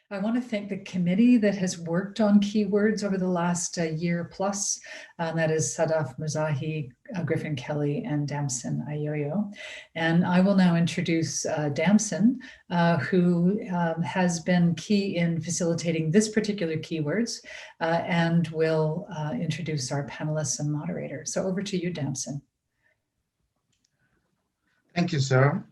I want to thank the committee that has worked on keywords over the last year plus. That is Sadaf Muzahi, Griffin Kelly, and Damson Ayoyo. And I will now introduce Damson, who has been key in facilitating this particular keywords and will introduce our panelists and moderators. So over to you, Damson. Thank you, Sarah.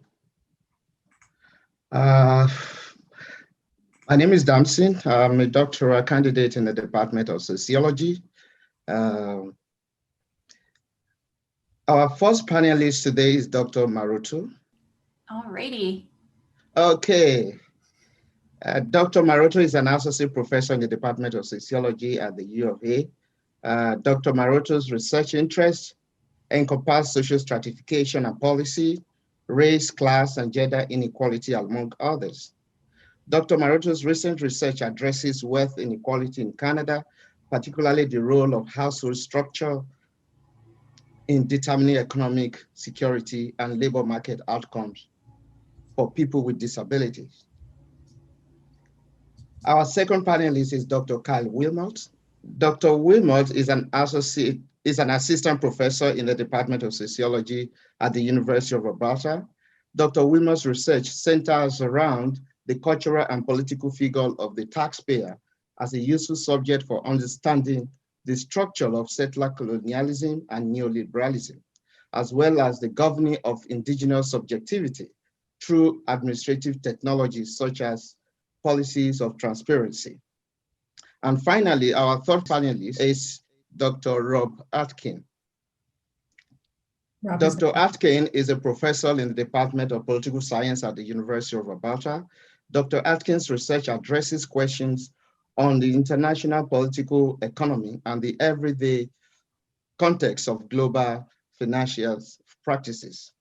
My name is Damson. I'm a doctoral candidate in the Department of Sociology. Our first panelist today is Dr. Maroto. Alrighty. Okay. Dr. Maroto is an associate professor in the Department of Sociology at the U of A. Dr. Maroto's research interests encompass social stratification and policy, race, class, and gender inequality, among others. Dr. Maroto's recent research addresses wealth inequality in Canada, particularly the role of household structure in determining economic security and labor market outcomes for people with disabilities. Our second panelist is Dr. Kyle Willmott. Dr. Willmott is an assistant professor in the Department of Sociology at the University of Alberta. Dr. Willmott's research centers around the cultural and political figure of the taxpayer as a useful subject for understanding the structure of settler colonialism and neoliberalism, as well as the governing of indigenous subjectivity through administrative technologies such as policies of transparency. And finally, our third panelist is Dr. Rob Aitken. Dr. Aitken is a professor in the Department of Political Science at the University of Alberta. Dr. Aitken's research addresses questions on the international political economy and the everyday context of global financial practices,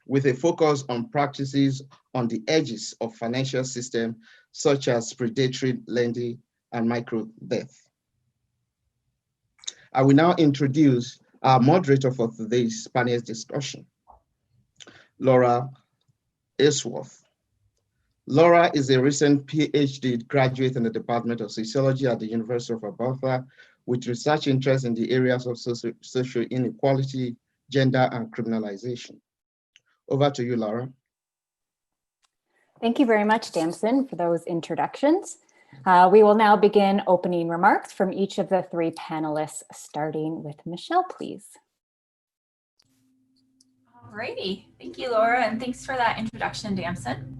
with a focus on practices on the edges of financial system, such as predatory lending and micro-debt. I will now introduce our moderator for today's panel discussion, Laura Ainsworth. Laura is a recent PhD graduate in the Department of Sociology at the University of Alberta, with research interests in the areas of social inequality, gender, and criminalization. Over to you, Laura. Thank you very much, Damson, for those introductions. We will now begin opening remarks from each of the three panelists, starting with Michelle, please. Alrighty, thank you, Laura, and thanks for that introduction, Damson.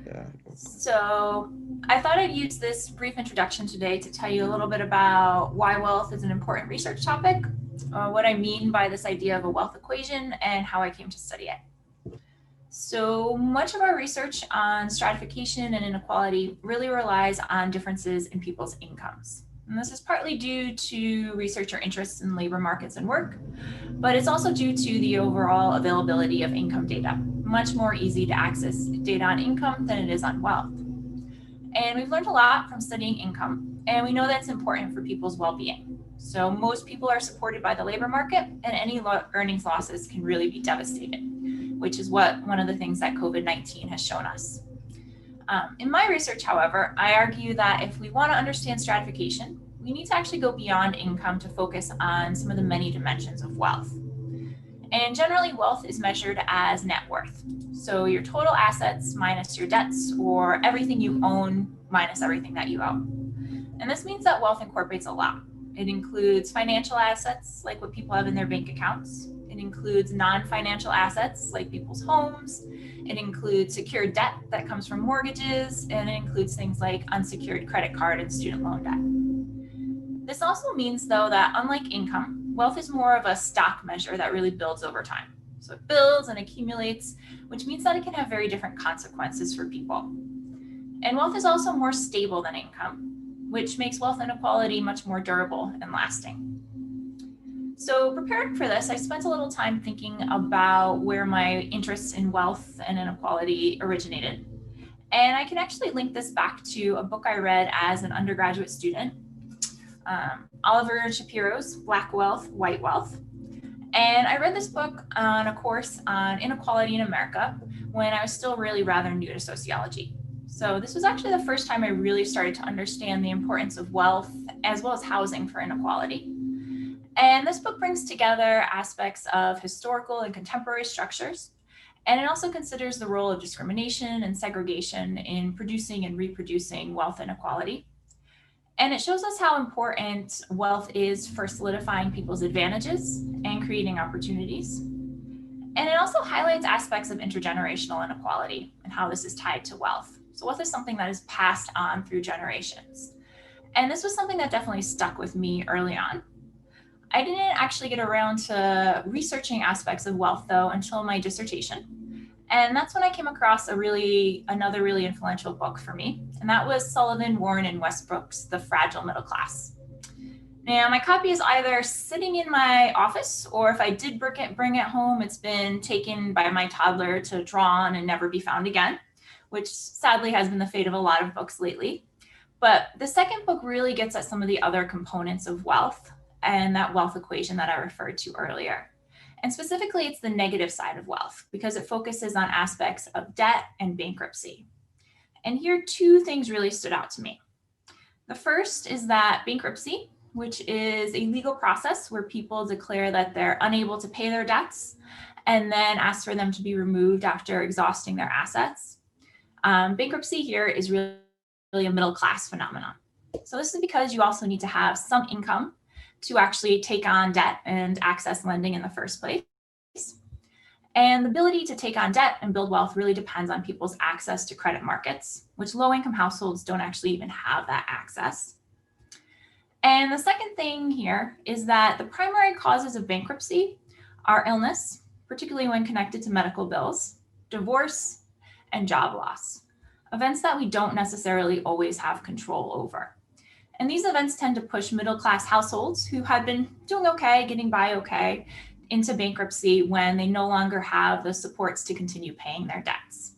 Yeah. So I thought I'd use this brief introduction today to tell you a little bit about why wealth is an important research topic, what I mean by this idea of a wealth equation, and how I came to study it. So much of our research on stratification and inequality really relies on differences in people's incomes. And this is partly due to researcher interests in labor markets and work, but it's also due to the overall availability of income data. Much more easy to access data on income than it is on wealth. And we've learned a lot from studying income, and we know that's important for people's well-being. So most people are supported by the labor market, and any earnings losses can really be devastating, which is one of the things that COVID-19 has shown us. In my research, however, I argue that if we want to understand stratification, we need to actually go beyond income to focus on some of the many dimensions of wealth. And generally, wealth is measured as net worth. So your total assets minus your debts, or everything you own minus everything that you owe. And this means that wealth incorporates a lot. It includes financial assets, like what people have in their bank accounts. It includes non-financial assets, like people's homes. It includes secured debt that comes from mortgages, and it includes things like unsecured credit card and student loan debt. This also means, though, that unlike income, wealth is more of a stock measure that really builds over time. So it builds and accumulates, which means that it can have very different consequences for people. And wealth is also more stable than income, which makes wealth inequality much more durable and lasting. So preparing for this, I spent a little time thinking about where my interests in wealth and inequality originated. And I can actually link this back to a book I read as an undergraduate student, Oliver Shapiro's Black Wealth, White Wealth. And I read this book on a course on inequality in America when I was still really rather new to sociology. So this was actually the first time I really started to understand the importance of wealth as well as housing for inequality. And this book brings together aspects of historical and contemporary structures. And it also considers the role of discrimination and segregation in producing and reproducing wealth inequality. And it shows us how important wealth is for solidifying people's advantages and creating opportunities. And it also highlights aspects of intergenerational inequality and how this is tied to wealth. So wealth is something that is passed on through generations. And this was something that definitely stuck with me early on. I didn't actually get around to researching aspects of wealth though until my dissertation. And that's when I came across another really influential book for me. And that was Sullivan, Warren, and Westbrook's The Fragile Middle Class. Now, my copy is either sitting in my office, or if I did bring it home, it's been taken by my toddler to draw on and never be found again, which sadly has been the fate of a lot of books lately. But the second book really gets at some of the other components of wealth and that wealth equation that I referred to earlier. And specifically, it's the negative side of wealth because it focuses on aspects of debt and bankruptcy. And here, two things really stood out to me. The first is that bankruptcy, which is a legal process where people declare that they're unable to pay their debts and then ask for them to be removed after exhausting their assets. Bankruptcy here is really a middle class phenomenon. So this is because you also need to have some income to actually take on debt and access lending in the first place. And the ability to take on debt and build wealth really depends on people's access to credit markets, which low-income households don't actually even have that access. And the second thing here is that the primary causes of bankruptcy are illness, particularly when connected to medical bills, divorce, and job loss, events that we don't necessarily always have control over. And these events tend to push middle-class households who had been doing okay, getting by okay, into bankruptcy when they no longer have the supports to continue paying their debts.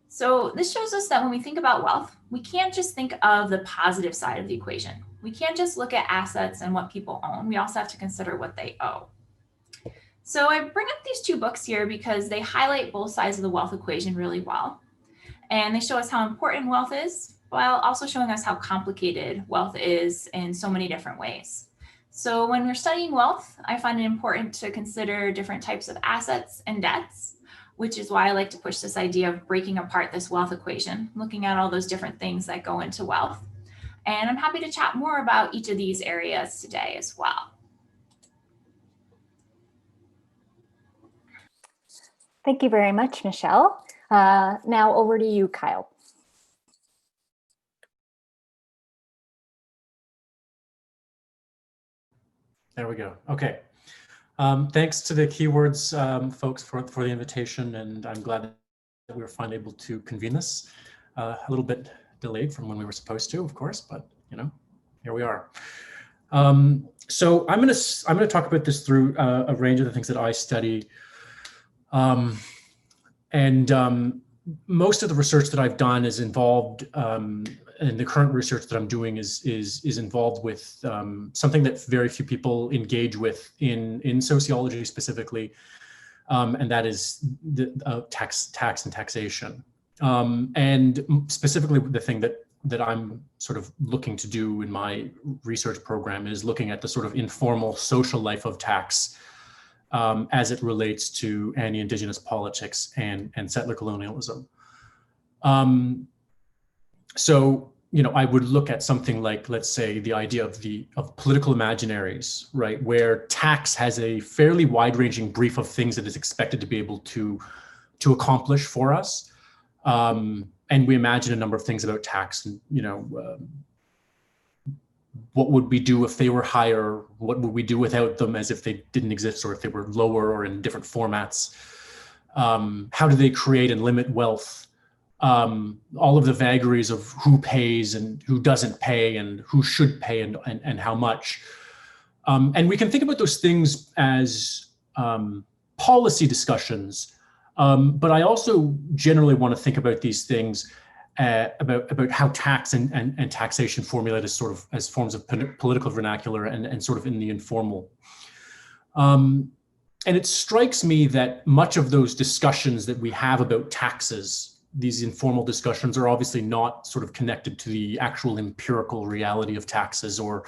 So this shows us that when we think about wealth, we can't just think of the positive side of the equation. We can't just look at assets and what people own. We also have to consider what they owe. So I bring up these two books here because they highlight both sides of the wealth equation really well. And they show us how important wealth is, while also showing us how complicated wealth is in so many different ways. So when we're studying wealth, I find it important to consider different types of assets and debts, which is why I like to push this idea of breaking apart this wealth equation, looking at all those different things that go into wealth. And I'm happy to chat more about each of these areas today as well. Thank you very much, Michelle. Now over to you, Kyle. There we go. Okay. Thanks to the Keywords folks for the invitation, and I'm glad that we were finally able to convene this. A little bit delayed from when we were supposed to, of course, but you know, here we are. So I'm gonna talk about this through a range of the things that I study, most of the research that I've done is involved, and the current research that I'm doing is involved with something that very few people engage with in sociology specifically, and that is the tax and taxation. And specifically, the thing that I'm sort of looking to do in my research program is looking at the sort of informal social life of tax as it relates to anti-Indigenous politics and settler colonialism. So, you know, I would look at something like, let's say, the idea of political imaginaries, right, where tax has a fairly wide-ranging brief of things that is expected to be able to accomplish for us. And we imagine a number of things about tax, and, you know, what would we do if they were higher? What would we do without them, as if they didn't exist, or if they were lower or in different formats? How do they create and limit wealth? All of the vagaries of who pays and who doesn't pay and who should pay and how much. And we can think about those things as policy discussions, but I also generally want to think about these things about how tax and taxation formulate as forms of political vernacular and sort of in the informal. And it strikes me that much of those discussions that we have about taxes these informal discussions are obviously not sort of connected to the actual empirical reality of taxes or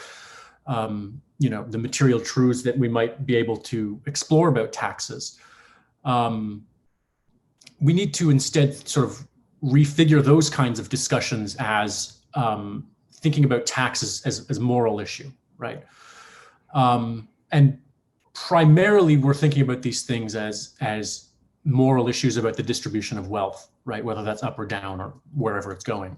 the material truths that we might be able to explore about taxes. We need to instead sort of refigure those kinds of discussions as thinking about taxes as moral issue, right? And primarily we're thinking about these things as moral issues about the distribution of wealth, right? Whether that's up or down or wherever it's going.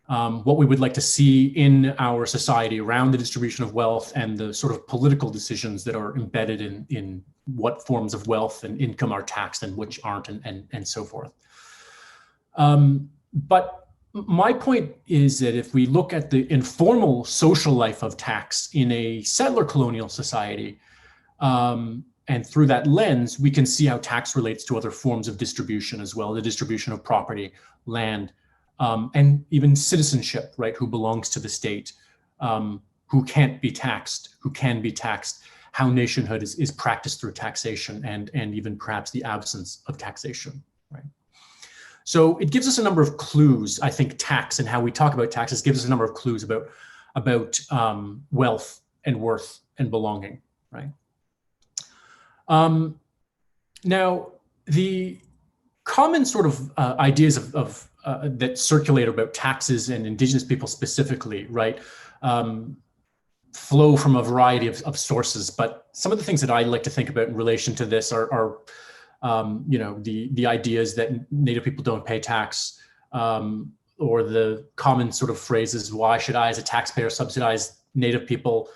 What we would like to see in our society around the distribution of wealth and the sort of political decisions that are embedded in what forms of wealth and income are taxed and which aren't, and so forth. But my point is that if we look at the informal social life of tax in a settler colonial society, and through that lens, we can see how tax relates to other forms of distribution as well, the distribution of property, land, and even citizenship, right? Who belongs to the state, who can't be taxed, who can be taxed, how nationhood is practiced through taxation and even perhaps the absence of taxation, right? So it gives us a number of clues. I think tax and how we talk about taxes gives us a number of clues about wealth and worth and belonging, right? Now, the common sort of ideas of that circulate about taxes and Indigenous people specifically, right, flow from a variety of sources. But some of the things that I like to think about in relation to this are the ideas that Native people don't pay tax, or the common sort of phrases, why should I as a taxpayer subsidize Native people,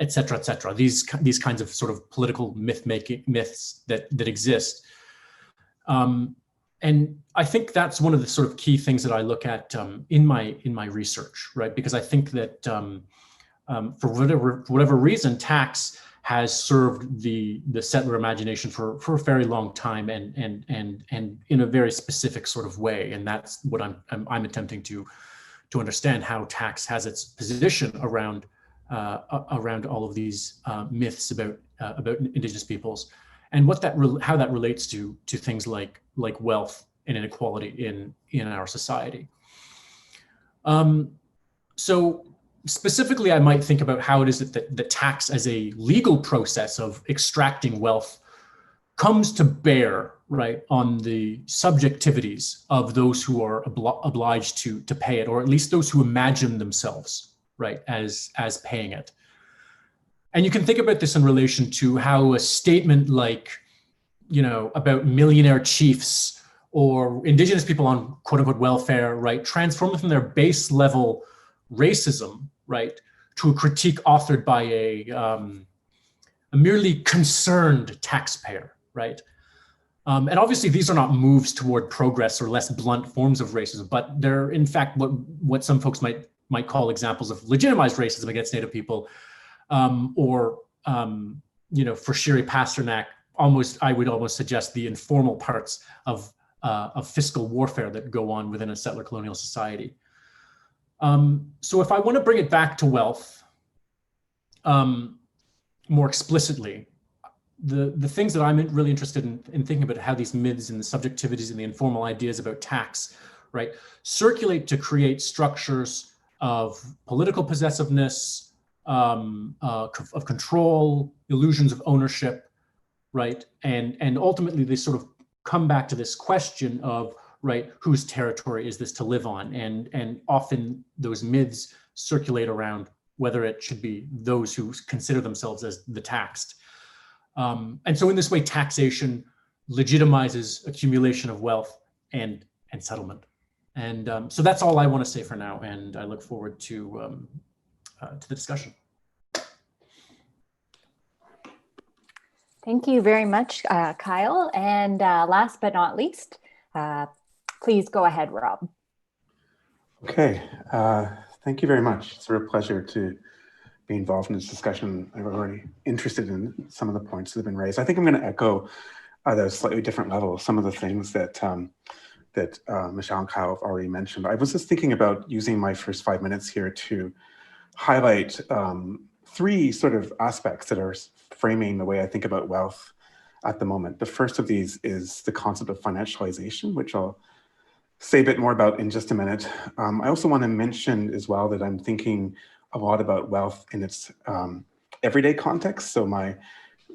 et cetera, et cetera. These kinds of sort of political myths that exist. And I think that's one of the sort of key things that I look at in my research, right? Because I think that for whatever reason, tax has served the settler imagination for a very long time and in a very specific sort of way. And that's what I'm attempting to understand, how tax has its position around all of these myths about Indigenous peoples, and how that relates to things like wealth and inequality in our society. So specifically, I might think about how it is that the tax as a legal process of extracting wealth comes to bear, right, on the subjectivities of those who are obliged to pay it, or at least those who imagine themselves, right, as paying it. And you can think about this in relation to how a statement like, about millionaire chiefs or Indigenous people on quote unquote welfare, right, transform from their base level racism, right, to a critique authored by a merely concerned taxpayer, right? And obviously these are not moves toward progress or less blunt forms of racism, but they're in fact what some folks might call examples of legitimized racism against Native people, or for Shiri Pasternak, I would almost suggest the informal parts of fiscal warfare that go on within a settler colonial society. So if I want to bring it back to wealth more explicitly, the things that I'm really interested in thinking about, how these myths and the subjectivities and the informal ideas about tax, right, circulate to create structures of political possessiveness, of control, illusions of ownership, right, and ultimately they sort of come back to this question of, right, whose territory is this to live on, and often those myths circulate around whether it should be those who consider themselves as the taxed. And so in this way, taxation legitimizes accumulation of wealth and settlement. And so that's all I want to say for now, and I look forward to the discussion. Thank you very much, Kyle. And last but not least, please go ahead, Rob. Okay, thank you very much. It's a real pleasure to be involved in this discussion. I'm already interested in some of the points that have been raised. I think I'm going to echo at a slightly different level some of the things that Michelle and Kyle have already mentioned. I was just thinking about using my first 5 minutes here to highlight three sort of aspects that are framing the way I think about wealth at the moment. The first of these is the concept of financialization, which I'll say a bit more about in just a minute. I also want to mention as well that I'm thinking a lot about wealth in its everyday context. So my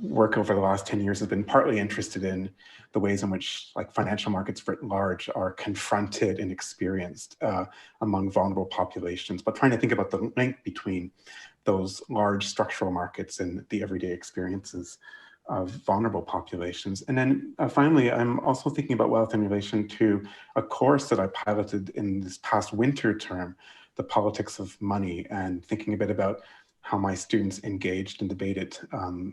work over the last 10 years has been partly interested in the ways in which financial markets writ large are confronted and experienced among vulnerable populations, but trying to think about the link between those large structural markets and the everyday experiences of vulnerable populations. And then finally, I'm also thinking about wealth in relation to a course that I piloted in this past winter term, the politics of money, and thinking a bit about how my students engaged and debated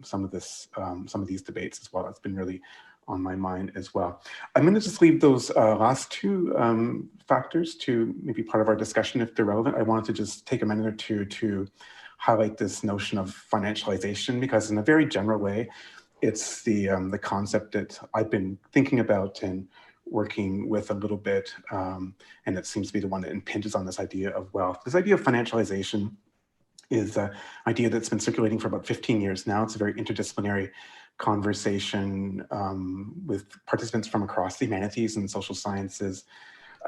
some of these debates as well. It's been really on my mind as well. I'm going to just leave those last two factors to maybe part of our discussion if they're relevant. I wanted to just take a minute or two to highlight this notion of financialization, because in a very general way, it's the concept that I've been thinking about and working with a little bit, and it seems to be the one that impinges on this idea of wealth. This idea of financialization is an idea that's been circulating for about 15 years now. It's a very interdisciplinary conversation with participants from across the humanities and social sciences.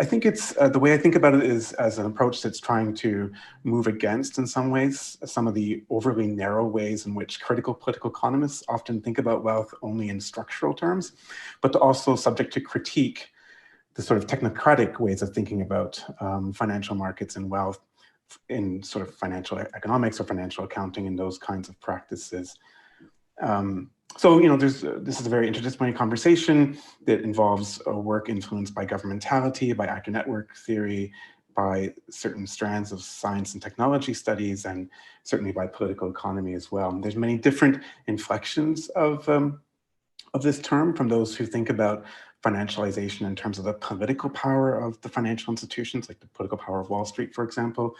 I think it's, the way I think about it is as an approach that's trying to move against, in some ways, some of the overly narrow ways in which critical political economists often think about wealth only in structural terms, but to also subject to critique the sort of technocratic ways of thinking about financial markets and wealth in sort of financial economics or financial accounting and those kinds of practices. So, this is a very interdisciplinary conversation that involves a work influenced by governmentality, by actor network theory, by certain strands of science and technology studies, and certainly by political economy as well. And there's many different inflections of this term, from those who think about financialization in terms of the political power of the financial institutions, like the political power of Wall Street, for example,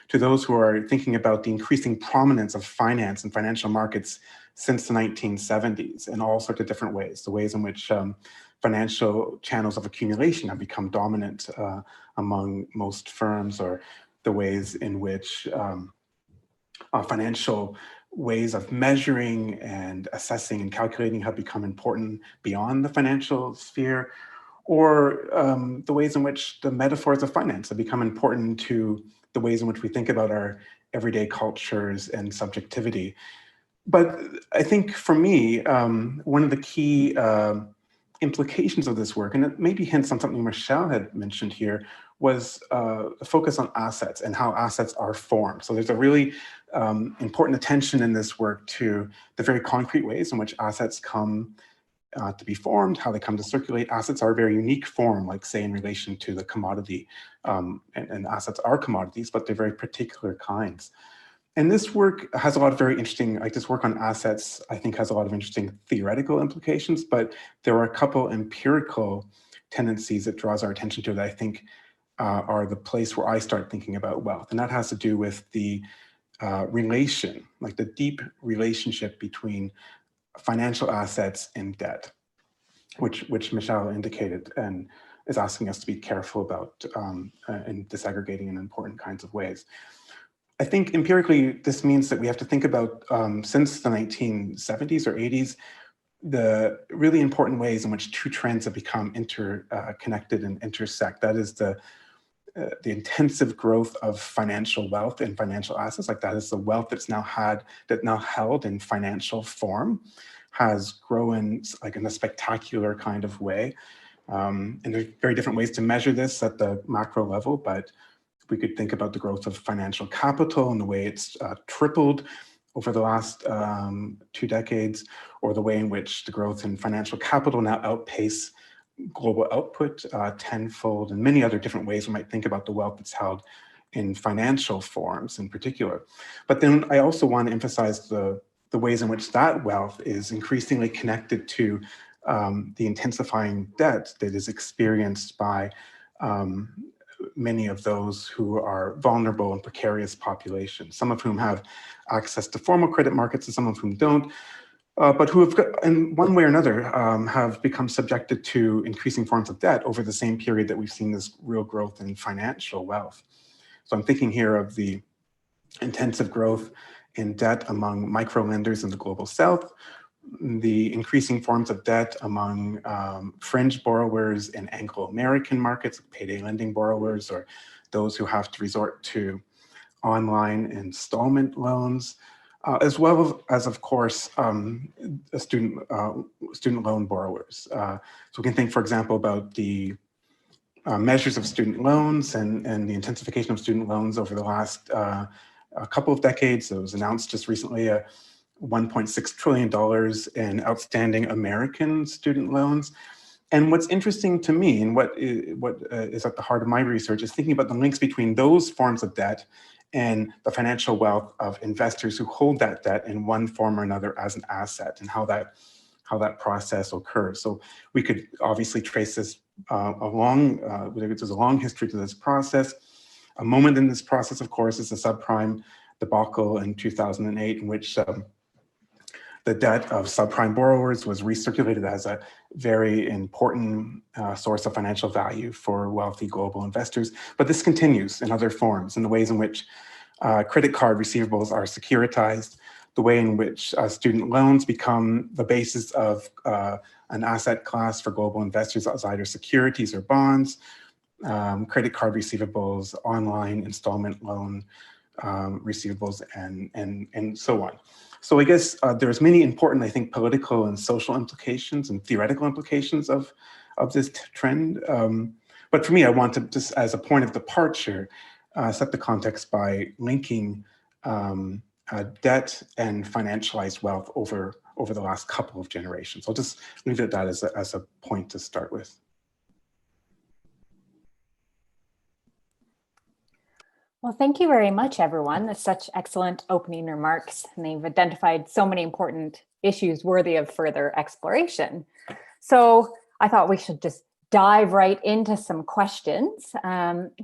to those who are thinking about the increasing prominence of finance and financial markets since the 1970s in all sorts of different ways, the ways in which financial channels of accumulation have become dominant among most firms, or the ways in which financial ways of measuring and assessing and calculating have become important beyond the financial sphere, or the ways in which the metaphors of finance have become important to the ways in which we think about our everyday cultures and subjectivity. But I think for me, one of the key implications of this work, and it maybe hints on something Michelle had mentioned here, was a focus on assets and how assets are formed. So there's a really important attention in this work to the very concrete ways in which assets come to be formed, how they come to circulate. Assets are a very unique form, like say in relation to the commodity, and assets are commodities, but they're very particular kinds. And this work has a lot of very interesting, like this work on assets, I think has a lot of interesting theoretical implications, but there are a couple empirical tendencies that draws our attention to that I think are the place where I start thinking about wealth. And that has to do with the relation, like the deep relationship between financial assets and debt, which Michelle indicated and is asking us to be careful about in disaggregating in important kinds of ways. I think empirically, this means that we have to think about, since the 1970s or 80s, the really important ways in which two trends have become interconnected and intersect. That is the intensive growth of financial wealth and financial assets, like that is the wealth that's now held in financial form, has grown like in a spectacular kind of way. And there's very different ways to measure this at the macro level, but we could think about the growth of financial capital and the way it's tripled over the last 2 decades, or the way in which the growth in financial capital now outpace global output tenfold, and many other different ways we might think about the wealth that's held in financial forms in particular. But then I also want to emphasize the ways in which that wealth is increasingly connected to the intensifying debt that is experienced by many of those who are vulnerable and precarious populations, some of whom have access to formal credit markets and some of whom don't, but who have, in one way or another, have become subjected to increasing forms of debt over the same period that we've seen this real growth in financial wealth. So I'm thinking here of the intensive growth in debt among micro lenders in the global south, the increasing forms of debt among fringe borrowers in Anglo-American markets, payday lending borrowers, or those who have to resort to online installment loans, as well as of course, student loan borrowers. So we can think, for example, about the measures of student loans and the intensification of student loans over the last a couple of decades. It was announced just recently $1.6 trillion in outstanding American student loans. And what's interesting to me, and what is at the heart of my research, is thinking about the links between those forms of debt and the financial wealth of investors who hold that debt in one form or another as an asset, and how that process occurs. So we could obviously trace this there's a long history to this process. A moment in this process, of course, is the subprime debacle in 2008, in which the debt of subprime borrowers was recirculated as a very important source of financial value for wealthy global investors. But this continues in other forms, in the ways in which credit card receivables are securitized, the way in which student loans become the basis of an asset class for global investors as either securities or bonds, credit card receivables, online installment loan receivables, and so on. So I guess there's many important, I think, political and social implications and theoretical implications of this trend. But for me, I want to, just as a point of departure, set the context by linking debt and financialized wealth over the last couple of generations. I'll just leave it at that as a point to start with. Well, thank you very much, everyone. That's such excellent opening remarks, and they've identified so many important issues worthy of further exploration. So I thought we should just dive right into some questions,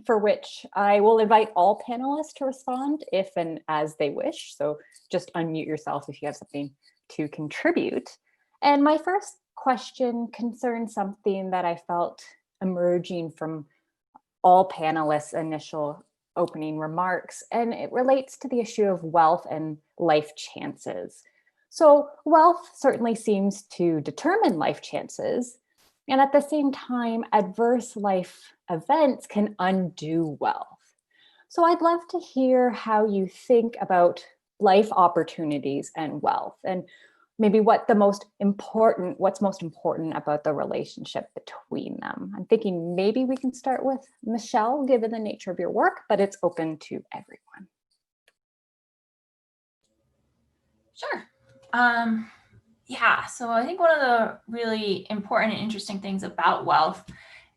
for which I will invite all panelists to respond if and as they wish. So just unmute yourself if you have something to contribute. And my first question concerns something that I felt emerging from all panelists' initial opening remarks, and it relates to the issue of wealth and life chances. So wealth certainly seems to determine life chances, and at the same time, adverse life events can undo wealth. So I'd love to hear how you think about life opportunities and wealth, and maybe what's most important about the relationship between them. I'm thinking maybe we can start with Michelle, given the nature of your work, but it's open to everyone. Sure. Yeah, so I think one of the really important and interesting things about wealth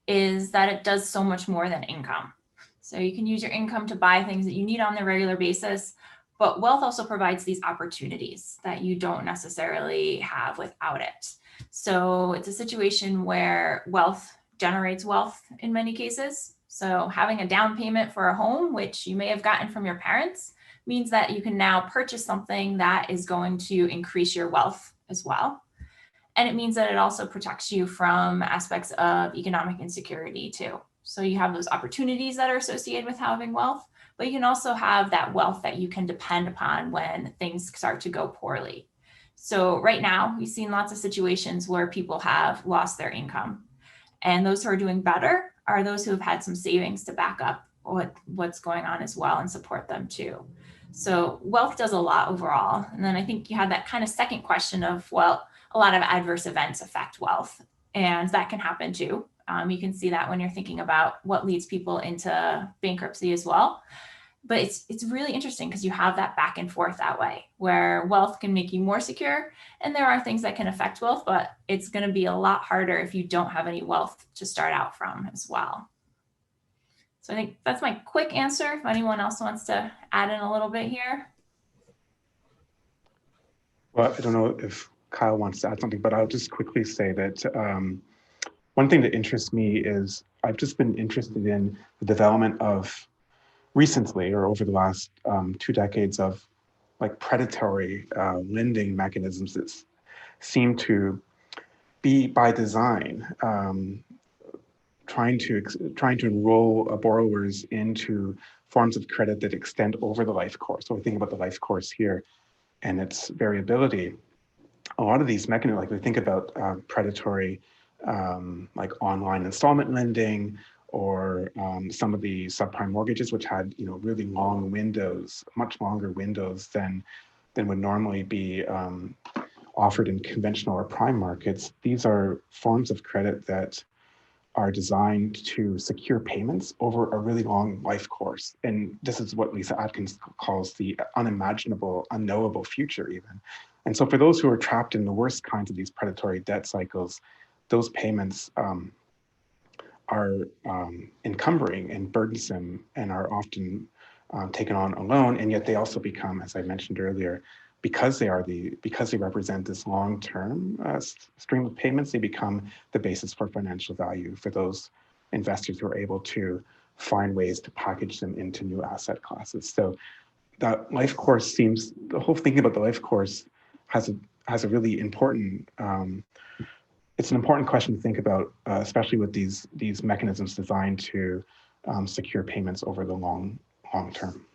is that it does so much more than income. So you can use your income to buy things that you need on a regular basis, but wealth also provides these opportunities that you don't necessarily have without it. So it's a situation where wealth generates wealth in many cases. So having a down payment for a home, which you may have gotten from your parents, means that you can now purchase something that is going to increase your wealth as well. And it means that it also protects you from aspects of economic insecurity too. So you have those opportunities that are associated with having wealth, but you can also have that wealth that you can depend upon when things start to go poorly. So right now, we've seen lots of situations where people have lost their income. And those who are doing better are those who have had some savings to back up what's going on as well and support them too. So wealth does a lot overall. And then I think you had that kind of second question of, well, a lot of adverse events affect wealth, and that can happen too. You can see that when you're thinking about what leads people into bankruptcy as well. But it's really interesting because you have that back and forth that way, where wealth can make you more secure, and there are things that can affect wealth, but it's going to be a lot harder if you don't have any wealth to start out from as well. So I think that's my quick answer. If anyone else wants to add in a little bit here. Well, I don't know if Kyle wants to add something, but I'll just quickly say that one thing that interests me is I've just been interested in the development of recently, or over the last 2 decades, of like predatory lending mechanisms that seem to be by design trying to enroll borrowers into forms of credit that extend over the life course. So we think about the life course here and its variability. a lot of these mechanisms, like we think about predatory, like online installment lending, or some of the subprime mortgages, which had really long windows, much longer windows than would normally be offered in conventional or prime markets. These are forms of credit that are designed to secure payments over a really long life course. And this is what Lisa Atkins calls the unimaginable, unknowable future even. And so for those who are trapped in the worst kinds of these predatory debt cycles, those payments are encumbering and burdensome and are often taken on alone. And yet they also become, as I mentioned earlier, because they represent this long-term stream of payments, they become the basis for financial value for those investors who are able to find ways to package them into new asset classes. So that life course the whole thinking about the life course has a really important, it's an important question to think about, especially with these mechanisms designed to secure payments over the long term.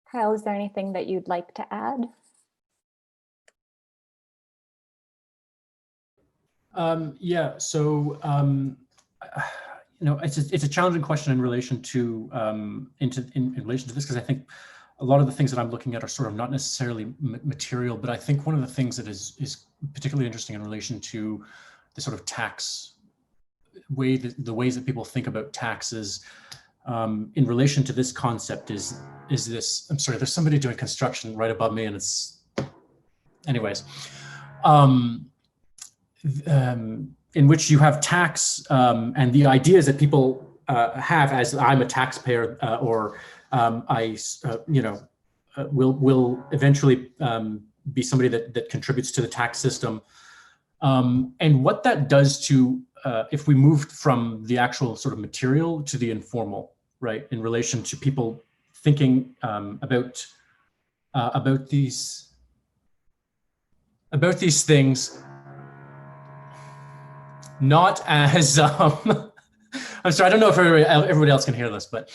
Kyle, is there anything that you'd like to add? Yeah, so it's a challenging question in relation to in relation to this, because I think a lot of the things that I'm looking at are sort of not necessarily material, but I think one of the things that is particularly interesting in relation to the sort of tax way, the ways that people think about taxes in relation to this concept is this. I'm sorry, there's somebody doing construction right above me, and it's, anyways. In which you have tax and the ideas that people have as I'm a taxpayer or I will eventually be somebody that contributes to the tax system, and what that does to if we moved from the actual sort of material to the informal, right, in relation to people thinking about these things. Not as, I'm sorry, I don't know if everybody else can hear this, but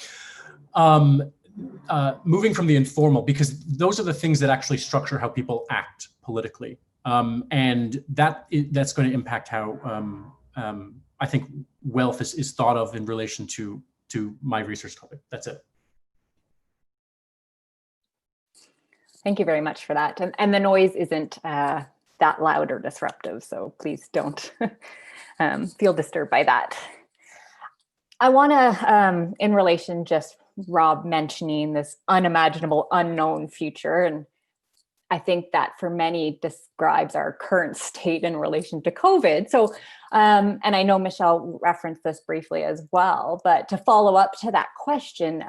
moving from the informal, because those are the things that actually structure how people act politically. And that's going to impact how I think wealth is thought of in relation to my research topic. That's it. Thank you very much for that. And the noise isn't that loud or disruptive, so please don't feel disturbed by that. I want to, in relation, just Rob mentioning this unimaginable, unknown future, and I think that for many describes our current state in relation to COVID. So, and I know Michelle referenced this briefly as well, but to follow up to that question,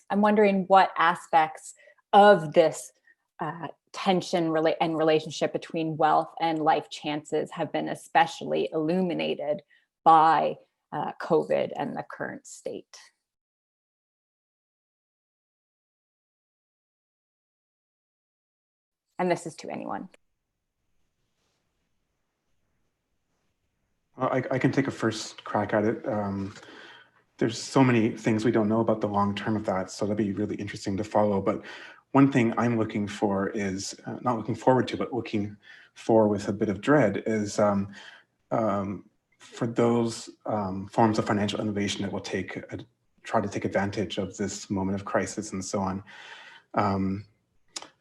I'm wondering what aspects of this tension and relationship between wealth and life chances have been especially illuminated by COVID and the current state. And this is to anyone. I can take a first crack at it. There's so many things we don't know about the long term of that, so that'd be really interesting to follow. But one thing I'm looking for is, not looking forward to, but looking for with a bit of dread is for those forms of financial innovation that will try to take advantage of this moment of crisis and so on.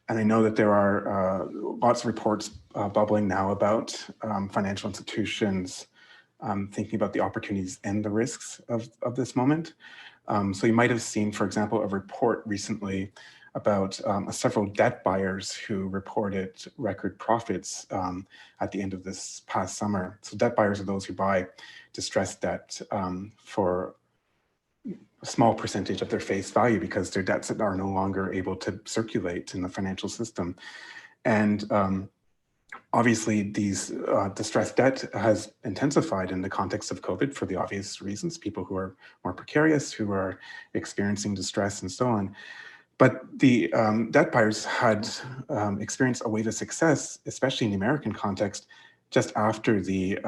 And I know that there are lots of reports bubbling now about financial institutions thinking about the opportunities and the risks of this moment. So you might have seen, for example, a report recently about several debt buyers who reported record profits at the end of this past summer. So debt buyers are those who buy distressed debt for a small percentage of their face value because their debts are no longer able to circulate in the financial system. And obviously these distressed debt has intensified in the context of COVID for the obvious reasons, people who are more precarious, who are experiencing distress and so on. But the debt buyers had experienced a wave of success, especially in the American context, just after the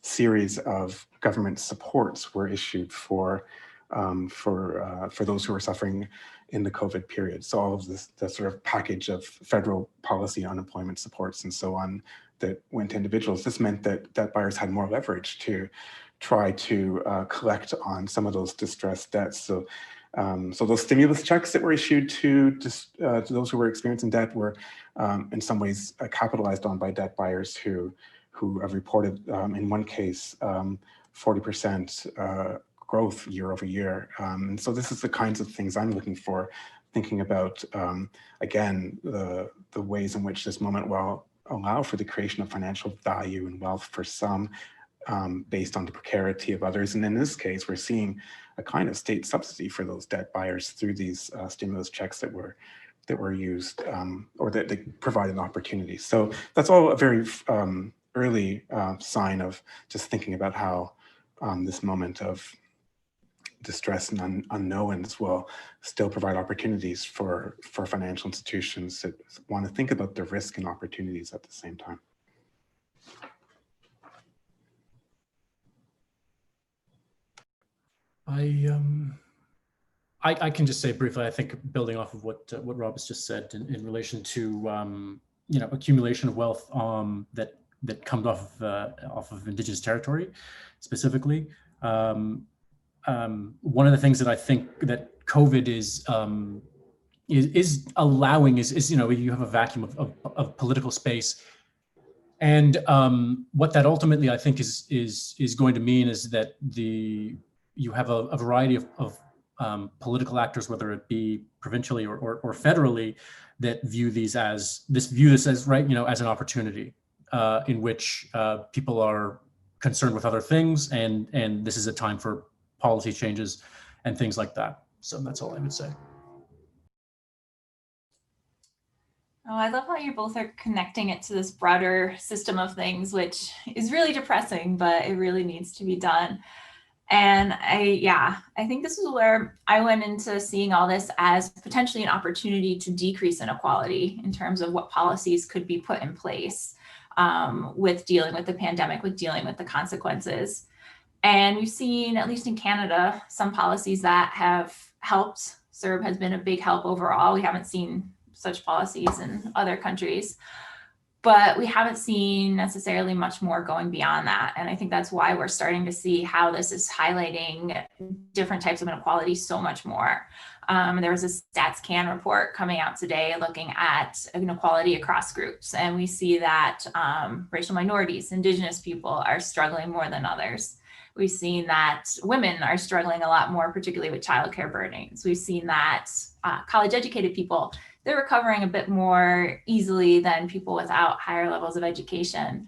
series of government supports were issued for those who were suffering in the COVID period. So all of this, the sort of package of federal policy unemployment supports and so on that went to individuals, this meant that debt buyers had more leverage to try to collect on some of those distressed debts. So those stimulus checks that were issued to those who were experiencing debt were in some ways capitalized on by debt buyers who have reported in one case 40% growth year over year. And so this is the kinds of things I'm looking for, thinking about, again, the ways in which this moment will allow for the creation of financial value and wealth for some based on the precarity of others. And in this case, we're seeing a kind of state subsidy for those debt buyers through these stimulus checks that were used or that they provided opportunities. So that's all a very early sign of just thinking about how this moment of distress and unknowns will still provide opportunities for financial institutions that want to think about the risk and opportunities at the same time. I can just say briefly, I think building off of what Rob has just said in relation to accumulation of wealth that comes off of Indigenous territory specifically. One of the things that I think that COVID is allowing is you have a vacuum of political space, and what that ultimately I think is going to mean is that you have a variety of political actors, whether it be provincially or federally, that view this as right, as an opportunity in which people are concerned with other things, and this is a time for policy changes and things like that. So that's all I would say. Oh, I love how you both are connecting it to this broader system of things, which is really depressing, but it really needs to be done. And I think this is where I went into seeing all this as potentially an opportunity to decrease inequality in terms of what policies could be put in place with dealing with the pandemic, with dealing with the consequences. And we've seen, at least in Canada, some policies that have helped. CERB has been a big help overall. We haven't seen such policies in other countries, but we haven't seen necessarily much more going beyond that. And I think that's why we're starting to see how this is highlighting different types of inequality so much more. There was a StatsCan report coming out today looking at inequality across groups. And we see that racial minorities, Indigenous people are struggling more than others. We've seen that women are struggling a lot more, particularly with childcare burdens. We've seen that college educated people, they're recovering a bit more easily than people without higher levels of education.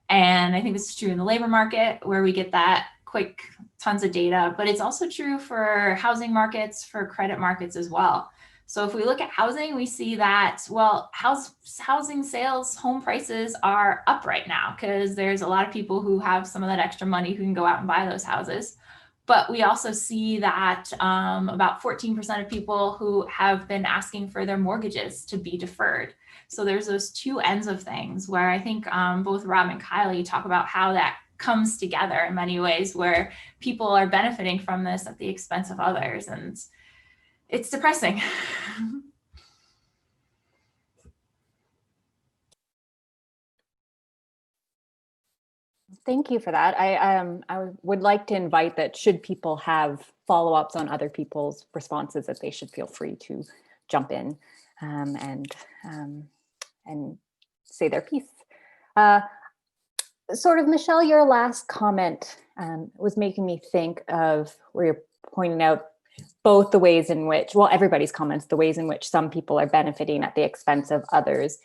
And I think this is true in the labor market, where we get that quick tons of data, but it's also true for housing markets, for credit markets as well. So if we look at housing, we see that, well, housing sales, home prices are up right now because there's a lot of people who have some of that extra money who can go out and buy those houses. But we also see that about 14% of people who have been asking for their mortgages to be deferred. So there's those two ends of things where I think both Rob and Kylie talk about how that comes together in many ways, where people are benefiting from this at the expense of others. And it's depressing. Thank you for that. I would like to invite that should people have follow-ups on other people's responses, that they should feel free to jump in and say their piece. Sort of, Michelle, your last comment was making me think of where you're pointing out both the ways in which, well, everybody's comments, the ways in which some people are benefiting at the expense of others.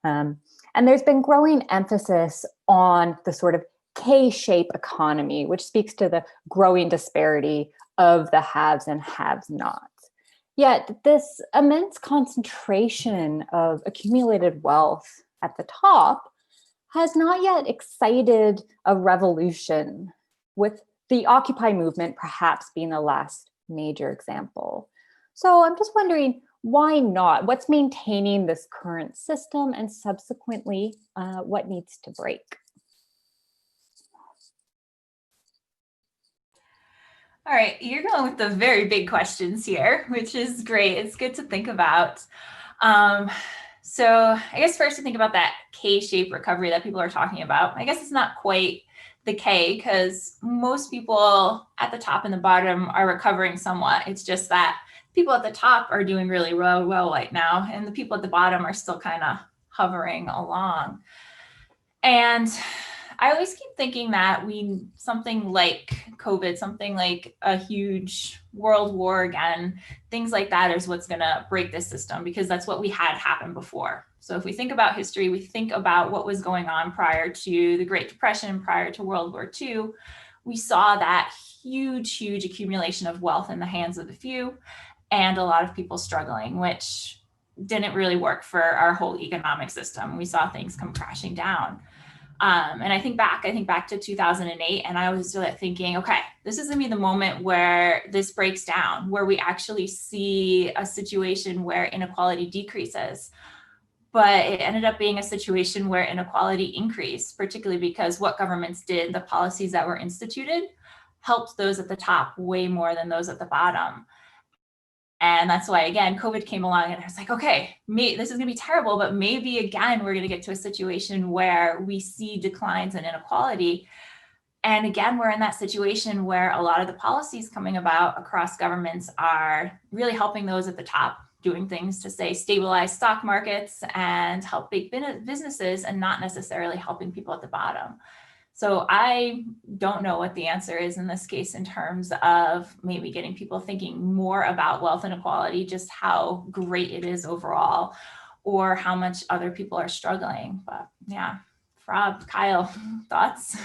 And there's been growing emphasis on the sort of K-shape economy, which speaks to the growing disparity of the haves and have-nots. Yet this immense concentration of accumulated wealth at the top has not yet excited a revolution, with the Occupy movement perhaps being the last major example. So I'm just wondering, why not? What's maintaining this current system, and subsequently, what needs to break? All right, you're going with the very big questions here, which is great. It's good to think about. So I guess first to think about that K-shaped recovery that people are talking about. I guess it's not quite the K, because most people at the top and the bottom are recovering somewhat. It's just that people at the top are doing really well right now, and the people at the bottom are still kind of hovering along. And I always keep thinking that something like COVID, something like a huge world war again, things like that is what's going to break this system, because that's what we had happen before. So if we think about history, we think about what was going on prior to the Great Depression, prior to World War II, we saw that huge accumulation of wealth in the hands of the few and a lot of people struggling, which didn't really work for our whole economic system. We saw things come crashing down. And I think back to 2008, and I was thinking, okay, this is gonna be the moment where this breaks down, where we actually see a situation where inequality decreases. But it ended up being a situation where inequality increased, particularly because what governments did, the policies that were instituted, helped those at the top way more than those at the bottom. And that's why, again, COVID came along and I was like, okay, this is gonna be terrible, but maybe again, we're gonna get to a situation where we see declines in inequality. And again, we're in that situation where a lot of the policies coming about across governments are really helping those at the top, doing things to say stabilize stock markets and help big businesses, and not necessarily helping people at the bottom. So I don't know what the answer is in this case in terms of maybe getting people thinking more about wealth inequality, just how great it is overall, or how much other people are struggling. But yeah, Rob, Kyle, thoughts?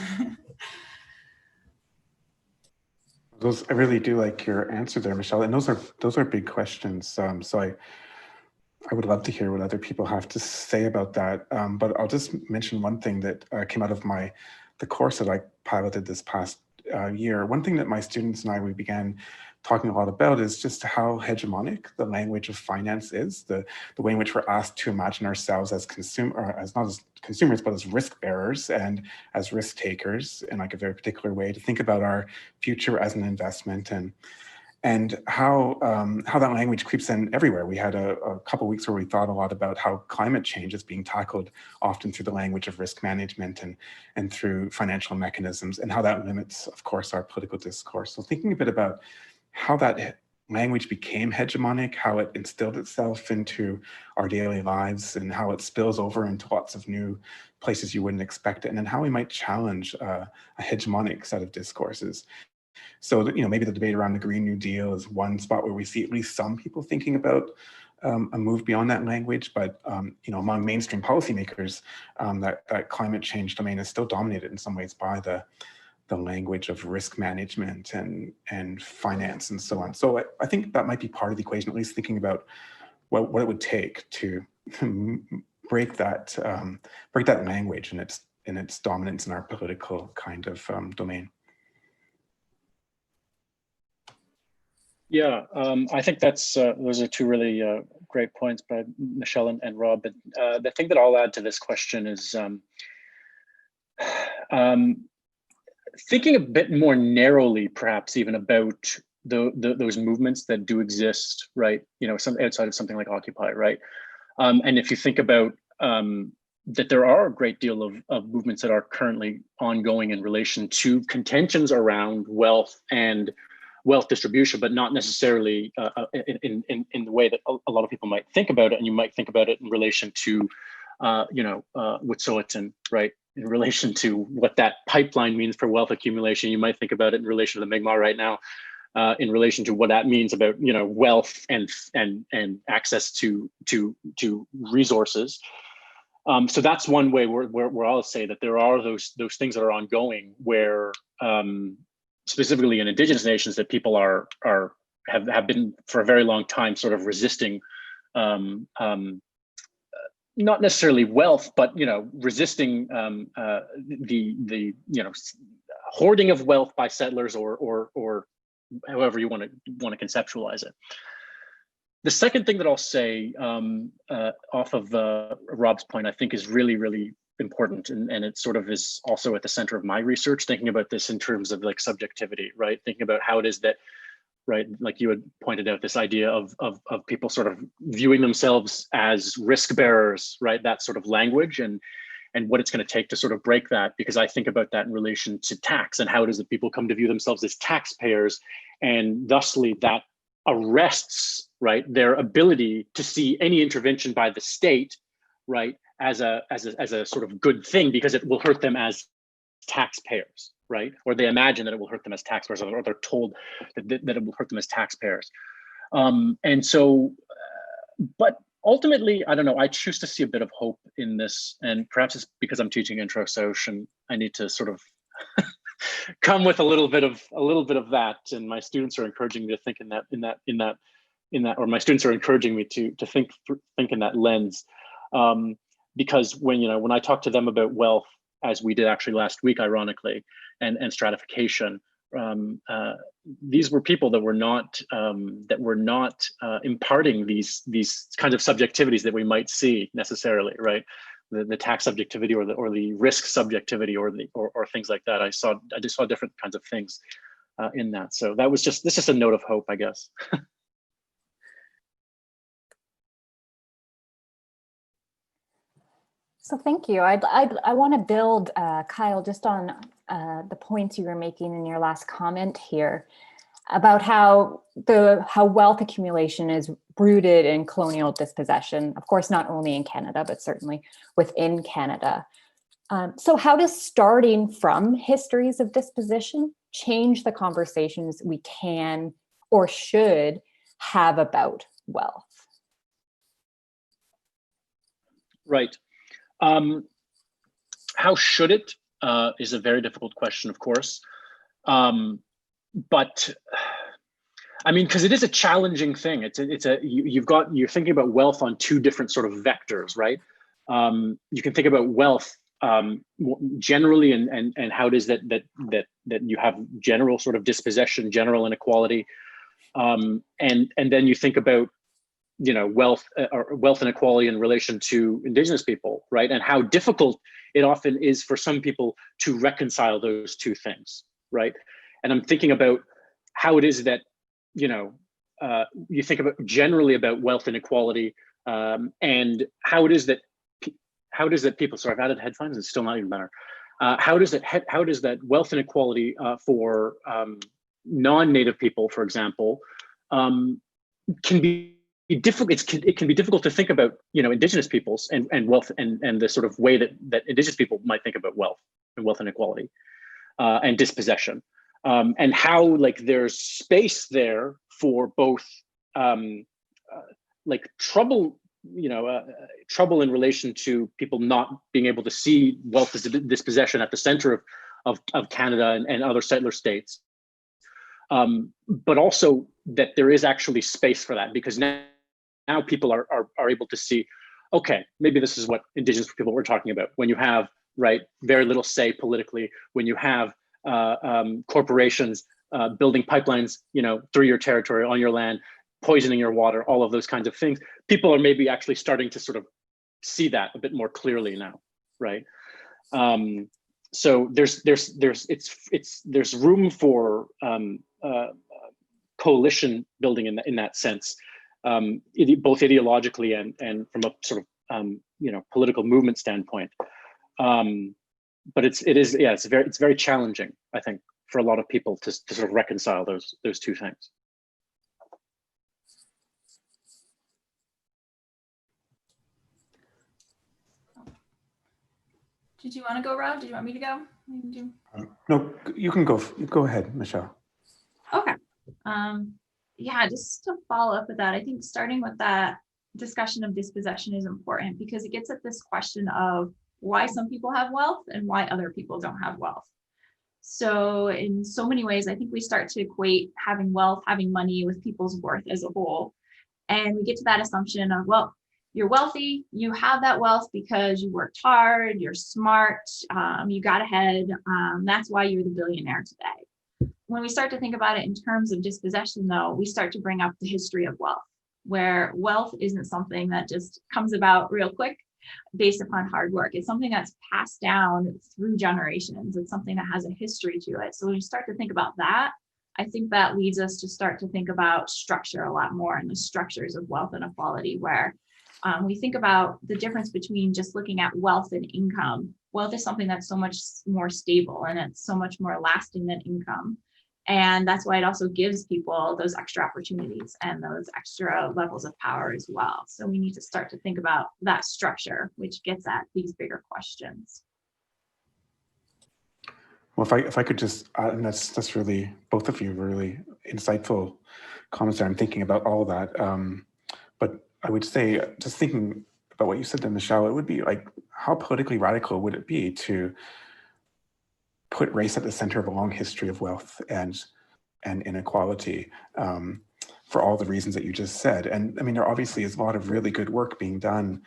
I really do like your answer there, Michelle. And those are big questions. So I would love to hear what other people have to say about that. But I'll just mention one thing that came out of the course that I piloted this past year. One thing that my students and we began talking a lot about is just how hegemonic the language of finance is, the way in which we're asked to imagine ourselves as not as consumers, but as risk bearers and as risk takers in like a very particular way, to think about our future as an investment, and how that language creeps in everywhere. We had a couple of weeks where we thought a lot about how climate change is being tackled often through the language of risk management and through financial mechanisms, and how that limits, of course, our political discourse. So thinking a bit about how that language became hegemonic, how it instilled itself into our daily lives, and how it spills over into lots of new places you wouldn't expect it, and then how we might challenge a hegemonic set of discourses. So, maybe the debate around the Green New Deal is one spot where we see at least some people thinking about a move beyond that language. But, among mainstream policymakers, that climate change domain is still dominated in some ways by the language of risk management and finance and so on. So I think that might be part of the equation, at least thinking about what it would take to break that language and its dominance in our political kind of domain. Yeah, I think those are two really great points by Michelle and Rob. But the thing that I'll add to this question is thinking a bit more narrowly, perhaps even about those movements that do exist, right? Some outside of something like Occupy, right? And if you think about that, there are a great deal of movements that are currently ongoing in relation to contentions around wealth and wealth distribution, but not necessarily in the way that a lot of people might think about it. And you might think about it in relation to, Wet'suwet'en, right? In relation to what that pipeline means for wealth accumulation. You might think about it in relation to the Mi'kmaq right now, in relation to what that means about wealth and access to resources. So that's one way where I'll say that there are those things that are ongoing where specifically in Indigenous nations that people have been for a very long time sort of resisting not necessarily wealth, but resisting the hoarding of wealth by settlers or however you want to conceptualize it. The second thing that I'll say off of Rob's point, I think is really important, and it sort of is also at the center of my research, thinking about this in terms of like subjectivity, right? Thinking about how it is that, right, like you had pointed out, this idea of people sort of viewing themselves as risk bearers, right? That sort of language, and what it's going to take to sort of break that, because I think about that in relation to tax and how it is that people come to view themselves as taxpayers, and thusly that arrests, right, their ability to see any intervention by the state, right, as a sort of good thing, because it will hurt them as taxpayers, right? Or they imagine that it will hurt them as taxpayers, or they're told that it will hurt them as taxpayers. And so, but ultimately, I don't know, I choose to see a bit of hope in this, and perhaps it's because I'm teaching intro soc and I need to sort of come with a little bit of that, and my students are encouraging me to think in that, or my students are encouraging me to think in that lens. Because when I talk to them about wealth, as we did actually last week, ironically, and stratification, these were people that were not imparting these kinds of subjectivities that we might see necessarily, right? The tax subjectivity, or the risk subjectivity, or things like that. I just saw different kinds of things in that. So this is just a note of hope, I guess. So thank you. I want to build, Kyle, just on the points you were making in your last comment here about how wealth accumulation is rooted in colonial dispossession. Of course, not only in Canada, but certainly within Canada. So how does starting from histories of dispossession change the conversations we can or should have about wealth? Right. How should it is a very difficult question, of course. But I mean, because it is a challenging thing. You're thinking about wealth on two different sort of vectors, right? You can think about wealth generally, and how it is that you have general sort of dispossession, general inequality, and then you think about wealth inequality in relation to Indigenous people, right? And how difficult it often is for some people to reconcile those two things, right? And I'm thinking about how it is that, you think about generally about wealth inequality, and how it is that people, sorry, I've added headphones, it's still not even better. How does that wealth inequality for non-Native people, for example, can be difficult. It can be difficult to think about, Indigenous peoples and wealth, and the sort of way that Indigenous people might think about wealth and wealth inequality and dispossession, and how like there's space there for both like trouble, trouble in relation to people not being able to see wealth as dispossession at the center of Canada and other settler states, but also that there is actually space for that, because now people are able to see, okay, maybe this is what Indigenous people were talking about. When you have, right, very little say politically, when you have corporations building pipelines, through your territory, on your land, poisoning your water, all of those kinds of things, people are maybe actually starting to sort of see that a bit more clearly now, right? So there's room for coalition building in that sense, both ideologically and from a sort of political movement standpoint. But it's very challenging, I think, for a lot of people to sort of reconcile those two things. Did you want to go, Rob? Did you want me to go? No, you can go. Go ahead, Michelle. Okay. Yeah, just to follow up with that, I think starting with that discussion of dispossession is important, because it gets at this question of why some people have wealth and why other people don't have wealth. So in so many ways, I think we start to equate having wealth, having money with people's worth as a whole. And we get to that assumption of, well, you're wealthy, you have that wealth because you worked hard, you're smart, you got ahead, that's why you're the billionaire today. When we start to think about it in terms of dispossession, though, we start to bring up the history of wealth, where wealth isn't something that just comes about real quick. based upon hard work. It's something that's passed down through generations. It's something that has a history to it. So when you start to think about that, I think that leads us to start to think about structure a lot more, and the structures of wealth inequality, where we think about the difference between just looking at wealth and income. Wealth is something that's so much more stable and it's so much more lasting than income. And that's why it also gives people those extra opportunities and those extra levels of power as well. So we need to start to think about that structure, which gets at these bigger questions. Well, if I could just, and that's really, both of you really insightful comments there. I'm thinking about all of that. But I would say, just thinking about what you said there, Michelle, it would be like, how politically radical would it be to put race at the center of a long history of wealth and inequality, for all the reasons that you just said? And I mean, there obviously is a lot of really good work being done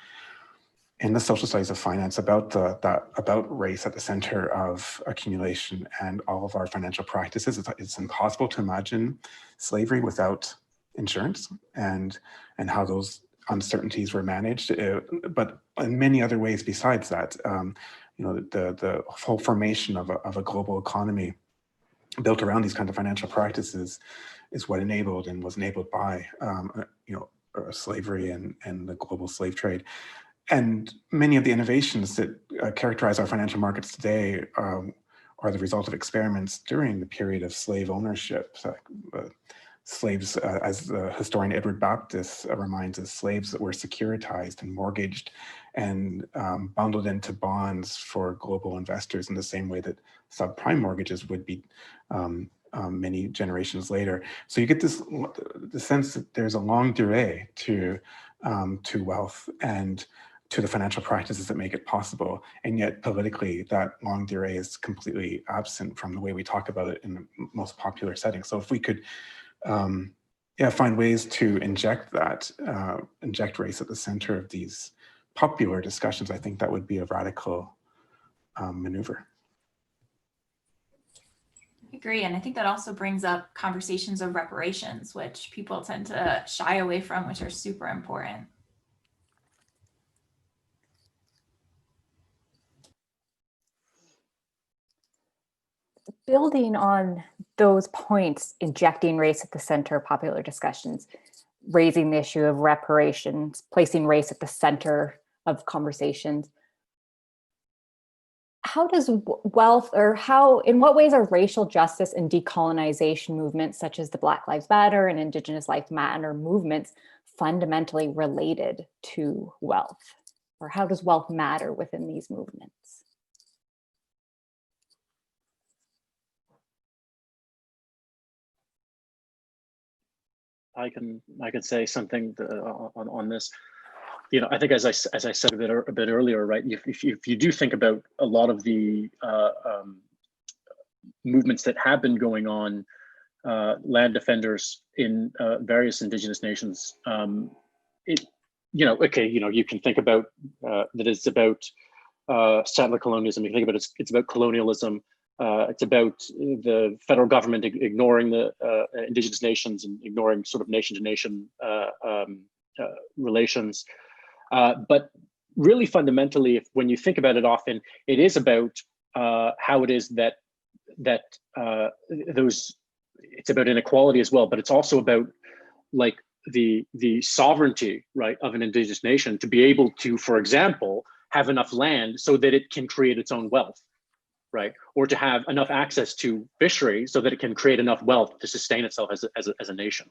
in the social studies of finance about about race at the center of accumulation and all of our financial practices. It's impossible to imagine slavery without insurance and how those uncertainties were managed, but in many other ways besides that. You know, the whole formation of a global economy built around these kind of financial practices is what enabled and was enabled by you know, slavery and the global slave trade. And many of the innovations that characterize our financial markets today are the result of experiments during the period of slave ownership. So, slaves, as the historian Edward Baptist reminds us, slaves that were securitized and mortgaged and bundled into bonds for global investors in the same way that subprime mortgages would be many generations later. So you get the sense that there's a longue durée to wealth and to the financial practices that make it possible. And yet politically, that longue durée is completely absent from the way we talk about it in the most popular settings. So if we could find ways to inject race at the center of these popular discussions, I think that would be a radical maneuver. I agree. And I think that also brings up conversations of reparations, which people tend to shy away from, which are super important. Building on those points, injecting race at the center of popular discussions, raising the issue of reparations, placing race at the center of conversations. How does wealth, or in what ways are racial justice and decolonization movements such as the Black Lives Matter and Indigenous Lives Matter movements fundamentally related to wealth? Or how does wealth matter within these movements? I can say something on this. You know, I think as I said a bit earlier, right? If you do think about a lot of the movements that have been going on, land defenders in various indigenous nations, you can think about that it's about settler colonialism. You think about it's about colonialism. It's about the federal government ignoring the indigenous nations and ignoring sort of nation-to-nation relations. But really fundamentally, when you think about it often, it is about how it is that it's about inequality as well, but it's also about like the sovereignty, right, of an indigenous nation to be able to, for example, have enough land so that it can create its own wealth, right? Or to have enough access to fishery so that it can create enough wealth to sustain itself as a nation.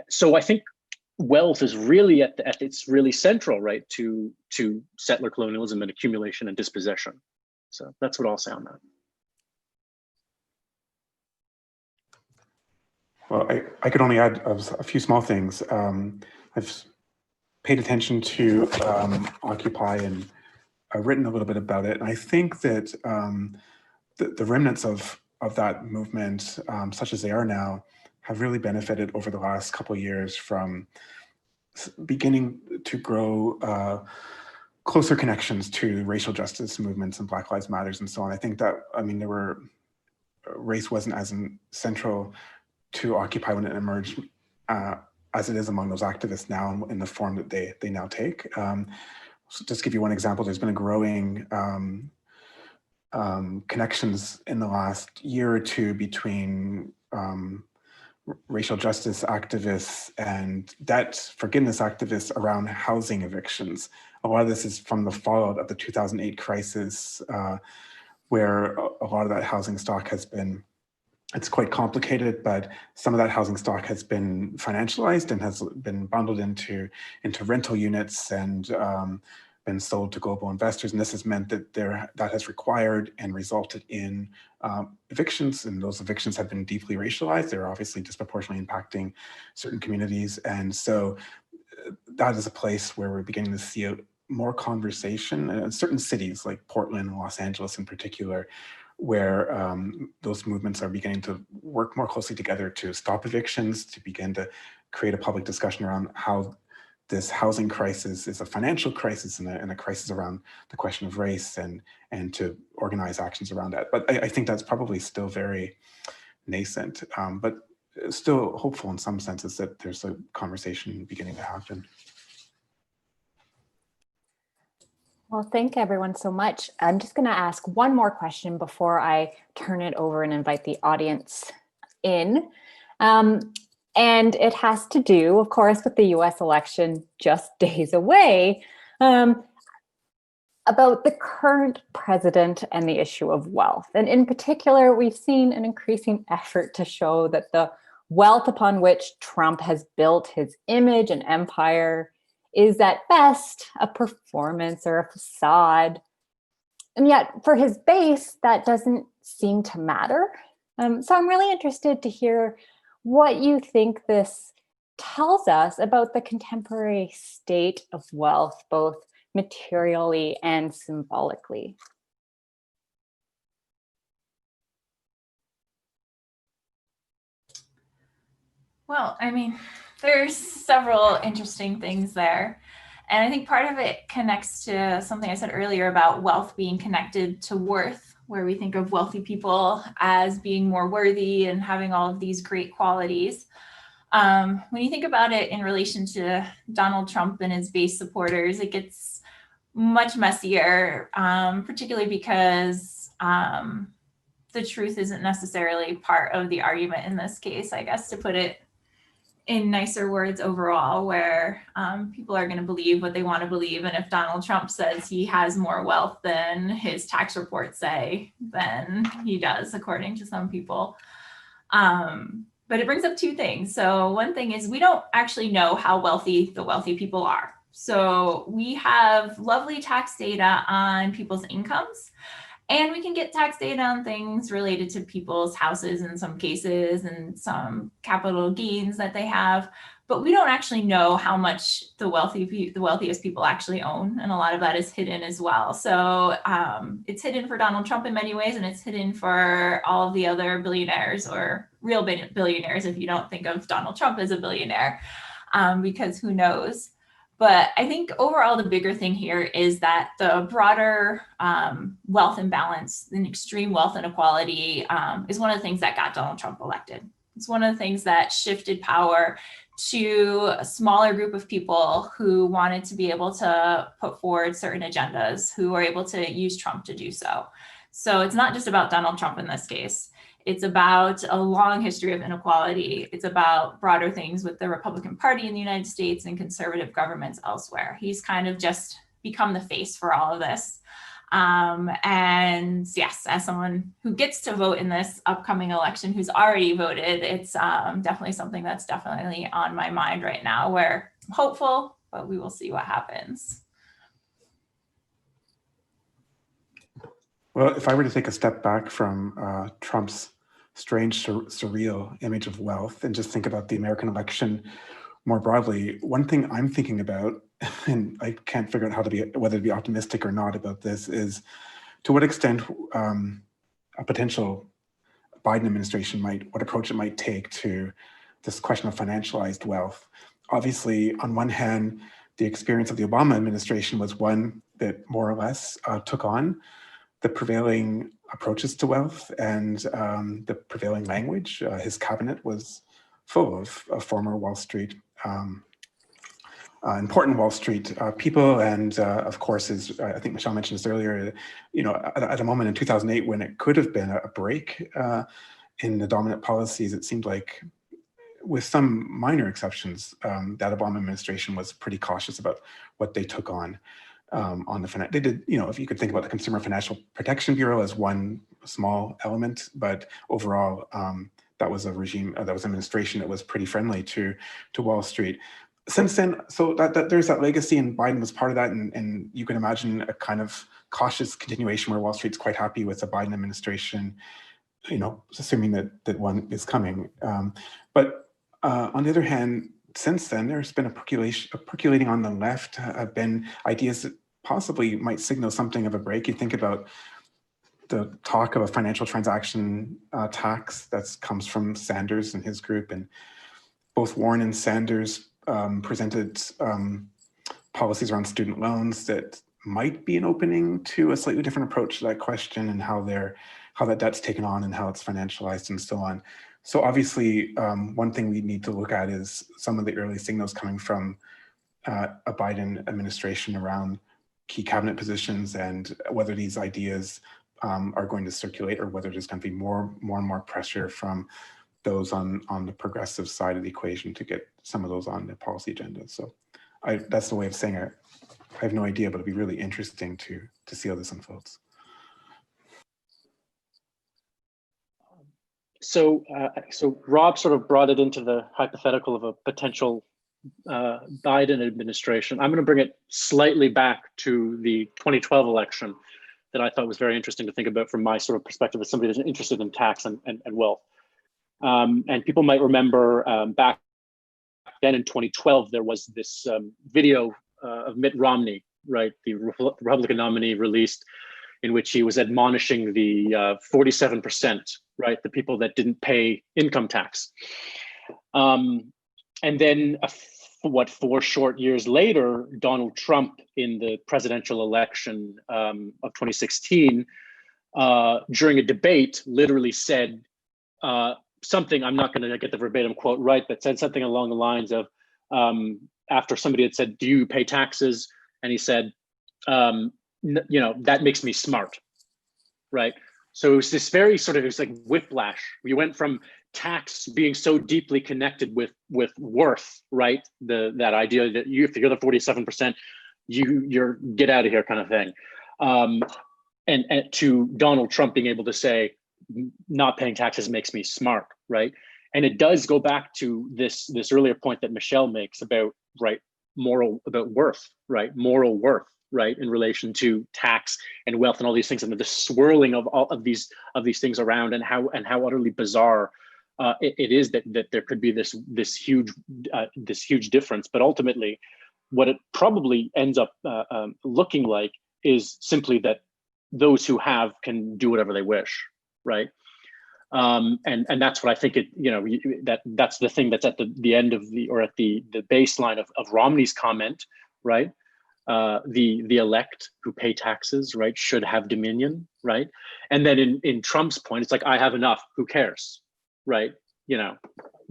So I think wealth is really it's really central, right, to settler colonialism and accumulation and dispossession. So that's what I'll say on that. Well, I could only add a few small things. I've paid attention to Occupy and I've written a little bit about it. And I think that the remnants of that movement, such as they are now, have really benefited over the last couple of years from beginning to grow closer connections to racial justice movements and Black Lives Matters and so on. I think that, I mean, race wasn't as central to Occupy when it emerged as it is among those activists now in the form that they now take. So just to give you one example, there's been a growing connections in the last year or two between racial justice activists and debt forgiveness activists around housing evictions. A lot of this is from the fallout of the 2008 crisis, where a lot of that housing stock has been, it's quite complicated, but some of that housing stock has been financialized and has been bundled into rental units and been sold to global investors. And this has meant that that has required and resulted in evictions, and those evictions have been deeply racialized. They're obviously disproportionately impacting certain communities. And so that is a place where we're beginning to see more conversation in certain cities like Portland and Los Angeles in particular, where those movements are beginning to work more closely together to stop evictions, to begin to create a public discussion around how this housing crisis is a financial crisis and a crisis around the question of race, and to organize actions around that. But I think that's probably still very nascent, but still hopeful in some senses that there's a conversation beginning to happen. Well, thank everyone so much. I'm just going to ask one more question before I turn it over and invite the audience in. And it has to do, of course, with the US election just days away, about the current president and the issue of wealth. And in particular, we've seen an increasing effort to show that the wealth upon which Trump has built his image and empire is at best a performance or a facade. And yet for his base, that doesn't seem to matter. So I'm really interested to hear what you think this tells us about the contemporary state of wealth, both materially and symbolically. Well, I mean, there's several interesting things there. And I think part of it connects to something I said earlier about wealth being connected to worth, where we think of wealthy people as being more worthy and having all of these great qualities. When you think about it in relation to Donald Trump and his base supporters, it gets much messier, particularly because the truth isn't necessarily part of the argument in this case, I guess, to put it in nicer words overall, where people are going to believe what they want to believe. And if Donald Trump says he has more wealth than his tax reports say, then he does, according to some people. But it brings up two things. So one thing is we don't actually know how wealthy the wealthy people are. So we have lovely tax data on people's incomes, and we can get tax data on things related to people's houses in some cases and some capital gains that they have, but we don't actually know how much the wealthiest people actually own. And a lot of that is hidden as well. So it's hidden for Donald Trump in many ways, and it's hidden for all of the other billionaires, or real billionaires if you don't think of Donald Trump as a billionaire, because who knows? But I think overall, the bigger thing here is that the broader wealth imbalance and extreme wealth inequality is one of the things that got Donald Trump elected. It's one of the things that shifted power to a smaller group of people who wanted to be able to put forward certain agendas, who were able to use Trump to do so. So it's not just about Donald Trump in this case. It's about a long history of inequality. It's about broader things with the Republican Party in the United States and conservative governments elsewhere. He's kind of just become the face for all of this. And yes, as someone who gets to vote in this upcoming election, who's already voted, it's definitely something that's definitely on my mind right now, where I'm hopeful, but we will see what happens. Well, if I were to take a step back from Trump's strange, surreal image of wealth and just think about the American election more broadly, one thing I'm thinking about, and I can't figure out whether to be optimistic or not about this, is to what extent a potential Biden administration what approach it might take to this question of financialized wealth. Obviously, on one hand, the experience of the Obama administration was one that more or less took on the prevailing approaches to wealth and the prevailing language. His cabinet was full of former Wall Street important Wall Street people, and of course, as I think Michelle mentioned this earlier, at a moment in 2008 when it could have been a break in the dominant policies, it seemed like, with some minor exceptions, that Obama administration was pretty cautious about what they took on the finance. They did, if you could think about the Consumer Financial Protection Bureau as one small element, but overall, that was a regime, that was administration that was pretty friendly to Wall Street. Since then, so that there's that legacy, and Biden was part of that, and you can imagine a kind of cautious continuation where Wall Street's quite happy with the Biden administration, assuming that one is coming. But on the other hand, since then, there's been a percolating on the left, have been ideas that possibly might signal something of a break. You think about the talk of a financial transaction tax that comes from Sanders and his group, and both Warren and Sanders presented policies around student loans that might be an opening to a slightly different approach to that question, and how that debt's taken on and how it's financialized and so on. So obviously, one thing we need to look at is some of the early signals coming from a Biden administration around key cabinet positions, and whether these ideas are going to circulate, or whether there's going to be more and more pressure from those on the progressive side of the equation to get some of those on the policy agenda. So that's the way of saying it. I have no idea, but it'd be really interesting to see how this unfolds. So Rob sort of brought it into the hypothetical of a potential Biden administration. I'm going to bring it slightly back to the 2012 election that I thought was very interesting to think about from my sort of perspective as somebody that's interested in tax and wealth. And people might remember back then in 2012, there was this video of Mitt Romney, right, the Republican nominee, released, in which he was admonishing the 47%, right, the people that didn't pay income tax. And then 4 short years later, Donald Trump, in the presidential election of 2016, during a debate, literally said something, I'm not going to get the verbatim quote right, but said something along the lines of, after somebody had said, do you pay taxes? And he said, that makes me smart, right? So it was this very sort of, it was like whiplash. We went from tax being so deeply connected with worth, right? That idea that if you're the 47%, you're get out of here kind of thing. And to Donald Trump being able to say, not paying taxes makes me smart, right? And it does go back to this earlier point that Michelle makes about, right, about worth, right? Moral worth, right, in relation to tax and wealth and all these things, and the swirling of all of these things around, and how utterly bizarre it is that there could be this huge difference. But ultimately, what it probably ends up looking like is simply that those who have can do whatever they wish, right? And that's what I think that's the thing that's at the end of at the baseline of Romney's comment, right? The elect who pay taxes, right, should have dominion, right? And then in Trump's point, it's like, I have enough, who cares, right?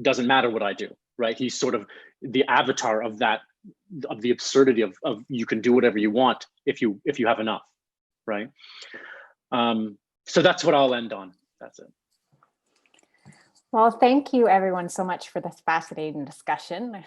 Doesn't matter what I do, right? He's sort of the avatar of that, of the absurdity of you can do whatever you want if you have enough, right? So that's what I'll end on. That's it. Well, thank you everyone so much for this fascinating discussion.